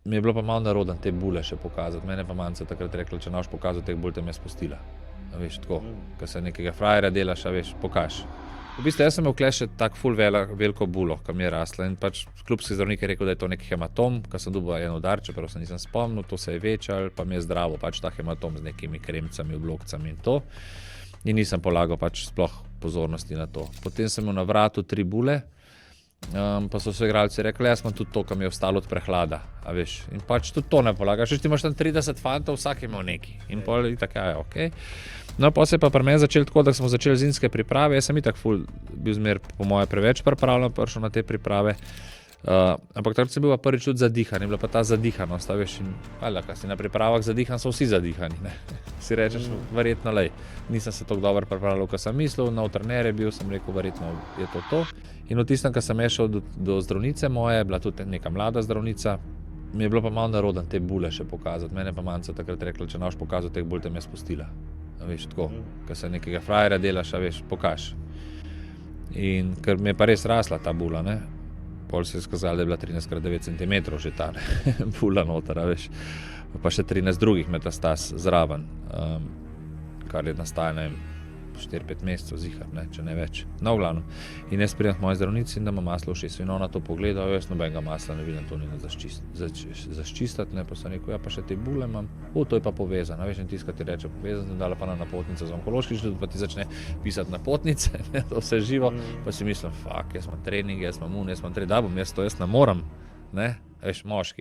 mi je bilo pa malo narodno te bule še pokazati. Mene pa manj se takrat rekla, če ne boš pokazal teh bul, te me spustila. A veš, tako, ko se nekega frajera delaš, a veš, pokaž. V bistvu jaz sem imel kle še tak ful veliko bulo, ko mi je rasla in pač klubski zdravnik je rekel, da je to nek hematom, ko sem dobil en udar, čeprav se nisem spomnil, to se je večal, pa mi je zdravo, pač ta hematom z nekimi kremcami, oblokcami in to. In nisem polagal pač sploh pozornosti na to. Potem sem imel na vratu 3 bule, pa so soigralci rekli, jaz imam tudi to, kar mi je ostalo od prehlada, a veš. In pač tudi to ne polagaš, ti imaš tam 30 fantov, vsak imel neki. In pol itak, ja, okej. No, pa se je pa pri meni začelo tako, da smo začeli zimske priprave, jaz sem itak ful bil zmer po moje preveč pripravljen, prišel na te priprave. Ampak takrat sem bil pa prvič tudi zadihan, je bila pa ta zadihanost, a veš, in ko si na pripravah zadihan, so vsi zadihani, ne. Si rečeš, verjetno lej, nisem se tako dobro pripravljal, kot sem mislil, nov trener je bil, sem rekel, verjetno je to. In v tistem, ko sem šel do zdravnice moje, bila tudi neka mlada zdravnica, mi je bilo pa malo narodno te bule še pokazati. Mene pa manj se takrat rekla, če ne boš pokazal teh bul, te me spustila. A veš, tako, ko se nekega frajera delaš, a veš, pokaž. In ker mi je pa res rasla ta bula, ne, pol se je skazalo, da je bila 13x9 cm že ta bula noter, a veš, pa še 13 drugih metastaz zraven, kar je nastajalo, ne vem, 4-5 mesecev zihar, ne, če ne več. No, v glavnem. In jaz pridem k moji zdravnici in da ima maslo v ušesu in ona to pogleda, jaz nobenega masla ne vidim, to ni zaščistati, ne, pa sem rekel, ja, pa še te bule imam, to je pa povezano, veš, in tiskati reče povezano, dala pa na napotnico za onkološki inštitut, pa ti začne pisati napotnice, ne, to vse živo, pa si mislim, jaz imam trening, jaz imam da bom jaz to, jaz ne morem, ne, veš, moški.